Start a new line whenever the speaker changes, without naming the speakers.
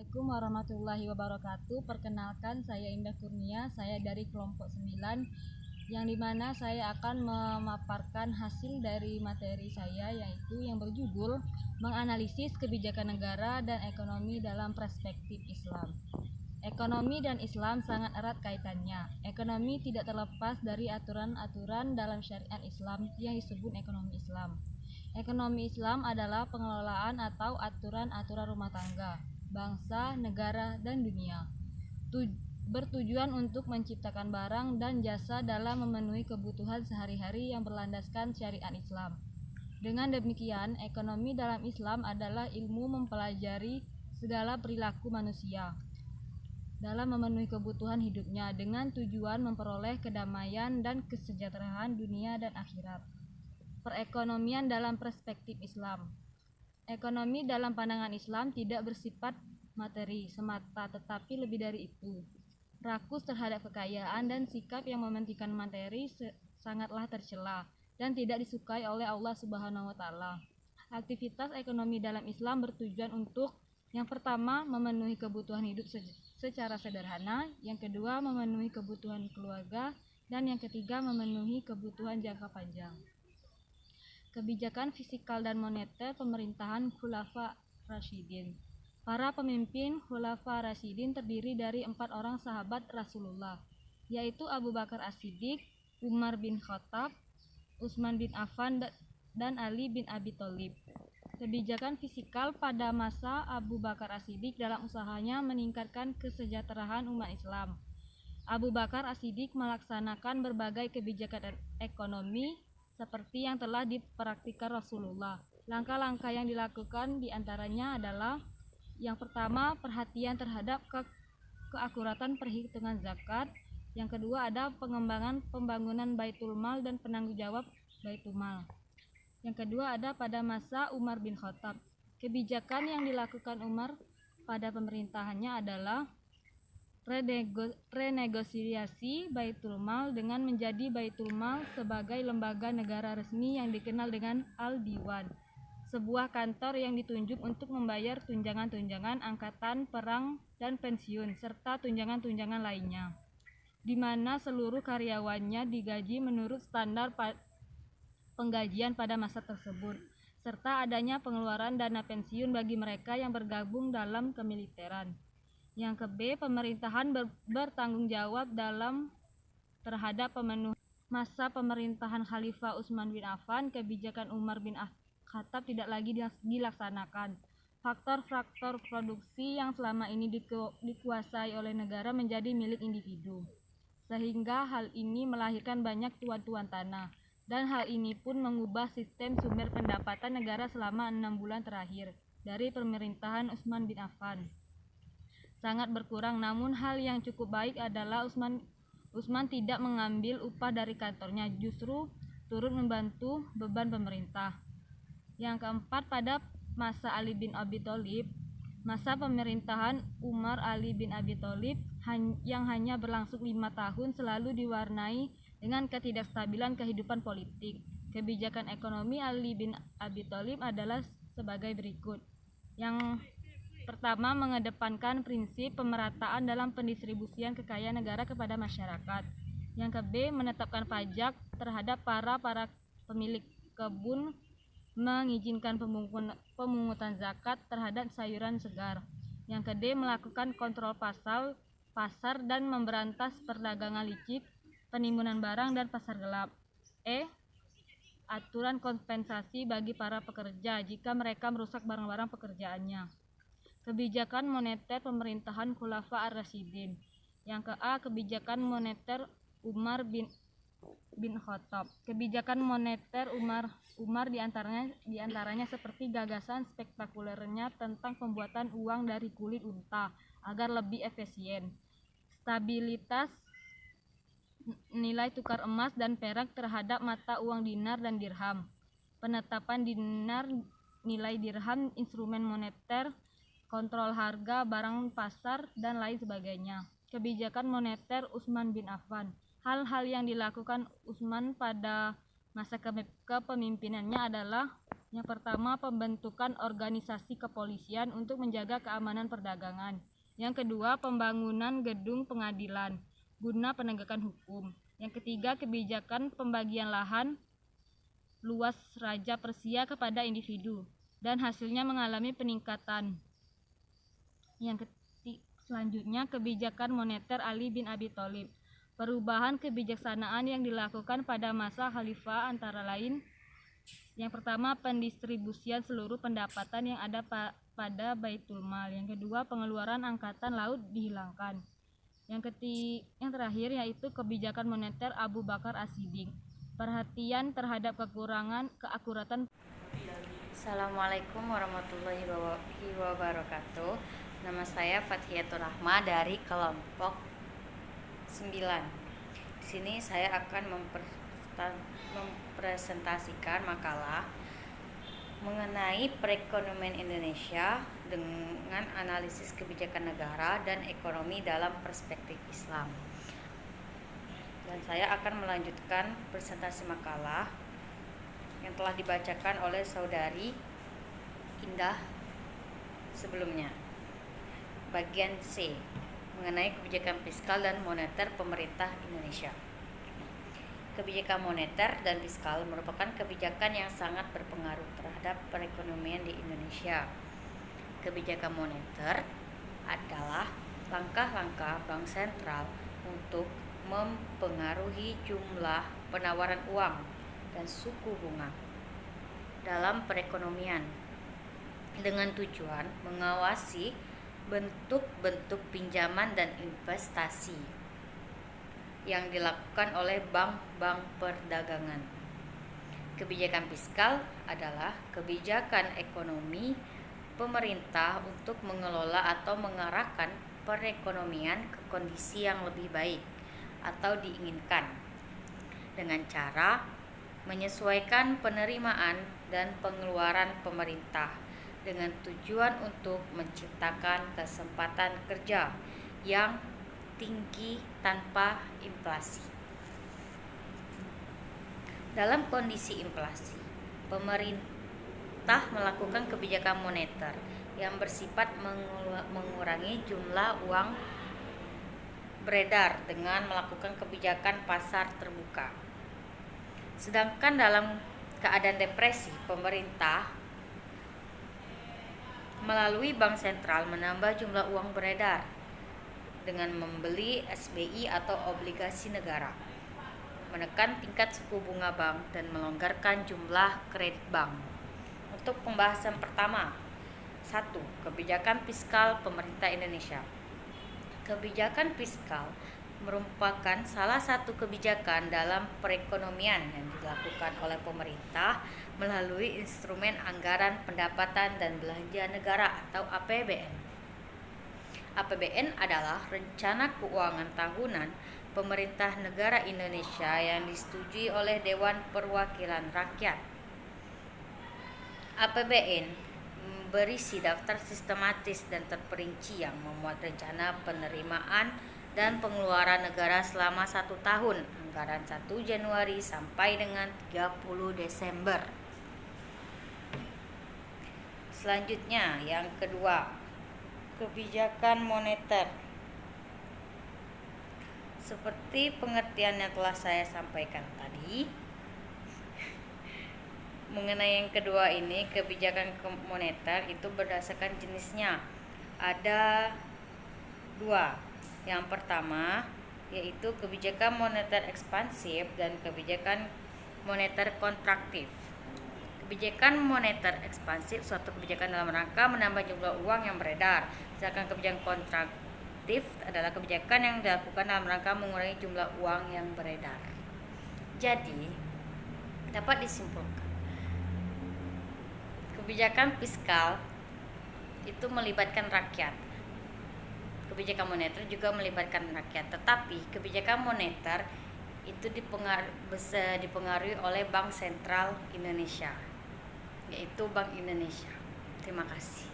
Assalamualaikum warahmatullahi wabarakatuh. Perkenalkan, saya Indah Kurnia, saya dari kelompok 9, yang dimana saya akan memaparkan hasil dari materi saya, yaitu yang berjudul menganalisis kebijakan negara dan ekonomi dalam perspektif Islam. Ekonomi dan Islam sangat erat kaitannya. Ekonomi tidak terlepas dari aturan-aturan dalam syariat Islam yang disebut ekonomi Islam. Ekonomi Islam adalah pengelolaan atau aturan-aturan rumah tangga, bangsa, negara, dan dunia. Bertujuan untuk menciptakan barang dan jasa dalam memenuhi kebutuhan sehari-hari yang berlandaskan syariat Islam. Dengan demikian, ekonomi dalam Islam adalah ilmu mempelajari segala perilaku manusia dalam memenuhi kebutuhan hidupnya dengan tujuan memperoleh kedamaian dan kesejahteraan dunia dan akhirat. Perekonomian dalam perspektif Islam. Ekonomi dalam pandangan Islam tidak bersifat materi semata, tetapi lebih dari itu. Rakus terhadap kekayaan dan sikap yang mementingkan materi sangatlah tercela dan tidak disukai oleh Allah Subhanahu wa Ta'ala. Aktivitas ekonomi dalam Islam bertujuan untuk yang pertama, memenuhi kebutuhan hidup secara sederhana, yang kedua, memenuhi kebutuhan keluarga, dan yang ketiga, memenuhi kebutuhan jangka panjang. Kebijakan fiskal dan moneter pemerintahan Khulafa Rasyidin. Para pemimpin Khulafa Rasyidin terdiri dari 4 orang sahabat Rasulullah, yaitu Abu Bakar As-Siddiq, Umar bin Khattab, Utsman bin Affan, dan Ali bin Abi Thalib. Kebijakan fiskal pada masa Abu Bakar As-Siddiq dalam usahanya meningkatkan kesejahteraan umat Islam. Abu Bakar As-Siddiq melaksanakan berbagai kebijakan ekonomi seperti yang telah dipraktikkan Rasulullah. Langkah-langkah yang dilakukan diantaranya adalah yang pertama, perhatian terhadap keakuratan perhitungan zakat. Yang kedua, ada pengembangan pembangunan Baitul Mal dan penanggung jawab Baitul Mal. Yang kedua, ada pada masa Umar bin Khattab. Kebijakan yang dilakukan Umar pada pemerintahannya adalah renegosiasi Baitul Mal dengan menjadi Baitul Mal sebagai lembaga negara resmi yang dikenal dengan Al-Diwan, sebuah kantor yang ditunjuk untuk membayar tunjangan-tunjangan angkatan perang dan pensiun serta tunjangan-tunjangan lainnya, di mana seluruh karyawannya digaji menurut standar penggajian pada masa tersebut, serta adanya pengeluaran dana pensiun bagi mereka yang bergabung dalam kemiliteran. Yang ke-B, pemerintahan bertanggung jawab terhadap pemenuhan masa pemerintahan Khalifah Utsman bin Affan. Kebijakan Umar bin Khattab tidak lagi dilaksanakan. Faktor-faktor produksi yang selama ini dikuasai oleh negara menjadi milik individu, sehingga hal ini melahirkan banyak tuan-tuan tanah, dan hal ini pun mengubah sistem sumber pendapatan negara selama 6 bulan terakhir dari pemerintahan Utsman bin Affan sangat berkurang. Namun hal yang cukup baik adalah Utsman tidak mengambil upah dari kantornya, justru turut membantu beban pemerintah. Yang keempat, pada masa Ali bin Abi Thalib, masa pemerintahan Umar Ali bin Abi Thalib yang hanya berlangsung 5 tahun selalu diwarnai dengan ketidakstabilan kehidupan politik. Kebijakan ekonomi Ali bin Abi Thalib adalah sebagai berikut. Yang pertama, mengedepankan prinsip pemerataan dalam pendistribusian kekayaan negara kepada masyarakat. Yang ke-B, menetapkan pajak terhadap para pemilik kebun, mengizinkan pemungutan zakat terhadap sayuran segar. Yang ke-D, melakukan kontrol pasar dan memberantas perdagangan licik, penimbunan barang dan pasar gelap. E, aturan kompensasi bagi para pekerja jika mereka merusak barang-barang pekerjaannya. Kebijakan moneter pemerintahan Khulafa Ar-Rasyidin. Yang ke-A, kebijakan moneter Umar bin Khattab. Kebijakan moneter Umar diantaranya seperti gagasan spektakulernya tentang pembuatan uang dari kulit unta agar lebih efisien, stabilitas nilai tukar emas dan perak terhadap mata uang dinar dan dirham, penetapan dinar nilai dirham instrumen moneter, kontrol harga barang pasar, dan lain sebagainya. Kebijakan moneter Utsman bin Affan. Hal-hal yang dilakukan Utsman pada masa kepemimpinannya adalah Yang pertama, pembentukan organisasi kepolisian untuk menjaga keamanan perdagangan. Yang kedua, pembangunan gedung pengadilan guna penegakan hukum. Yang ketiga, kebijakan pembagian lahan luas Raja Persia kepada individu dan hasilnya mengalami peningkatan. Selanjutnya, kebijakan moneter Ali bin Abi Thalib. Perubahan kebijaksanaan yang dilakukan pada masa khalifah antara lain: yang pertama, pendistribusian seluruh pendapatan yang ada pada Baitul Mal. Yang kedua, pengeluaran angkatan laut dihilangkan. Yang terakhir yaitu kebijakan moneter Abu Bakar As-Siddiq. Perhatian terhadap keakuratan.
Assalamualaikum warahmatullahi wabarakatuh. Nama saya Fathiatur Rahma dari kelompok 9. Di sini saya akan mempresentasikan makalah mengenai perekonomian Indonesia dengan analisis kebijakan negara dan ekonomi dalam perspektif Islam. Dan saya akan melanjutkan presentasi makalah yang telah dibacakan oleh saudari Indah sebelumnya. Bagian C, mengenai kebijakan fiskal dan moneter pemerintah Indonesia. Kebijakan moneter dan fiskal merupakan kebijakan yang sangat berpengaruh terhadap perekonomian di Indonesia. Kebijakan moneter adalah langkah-langkah bank sentral untuk mempengaruhi jumlah penawaran uang dan suku bunga dalam perekonomian dengan tujuan mengawasi bentuk-bentuk pinjaman dan investasi yang dilakukan oleh bank-bank perdagangan. Kebijakan fiskal adalah kebijakan ekonomi pemerintah untuk mengelola atau mengarahkan perekonomian ke kondisi yang lebih baik atau diinginkan dengan cara menyesuaikan penerimaan dan pengeluaran pemerintah dengan tujuan untuk menciptakan kesempatan kerja yang tinggi tanpa inflasi. Dalam kondisi inflasi, pemerintah melakukan kebijakan moneter yang bersifat mengurangi jumlah uang beredar dengan melakukan kebijakan pasar terbuka. Sedangkan dalam keadaan depresi, pemerintah melalui bank sentral menambah jumlah uang beredar dengan membeli SBI atau obligasi negara, menekan tingkat suku bunga bank dan melonggarkan jumlah kredit bank. Untuk pembahasan pertama, 1. Kebijakan fiskal pemerintah Indonesia. Kebijakan fiskal merupakan salah satu kebijakan dalam perekonomian yang dilakukan oleh pemerintah melalui instrumen anggaran pendapatan dan belanja negara atau APBN. APBN adalah rencana keuangan tahunan pemerintah negara Indonesia yang disetujui oleh Dewan Perwakilan Rakyat. APBN berisi daftar sistematis dan terperinci yang memuat rencana penerimaan dan pengeluaran negara selama 1 tahun, anggaran 1 Januari sampai dengan 30 Desember. Selanjutnya, yang kedua, kebijakan moneter. Seperti pengertian yang telah saya sampaikan tadi, mengenai yang kedua ini, kebijakan moneter itu berdasarkan jenisnya. Ada 2. Yang pertama yaitu kebijakan moneter ekspansif dan kebijakan moneter kontraktif. Kebijakan moneter ekspansif suatu kebijakan dalam rangka menambah jumlah uang yang beredar. Sedangkan kebijakan kontraktif adalah kebijakan yang dilakukan dalam rangka mengurangi jumlah uang yang beredar. Jadi, dapat disimpulkan, kebijakan fiskal itu melibatkan rakyat. Kebijakan moneter juga melibatkan rakyat, tetapi kebijakan moneter itu dipengaruhi oleh Bank Sentral Indonesia, yaitu Bank Indonesia. Terima kasih.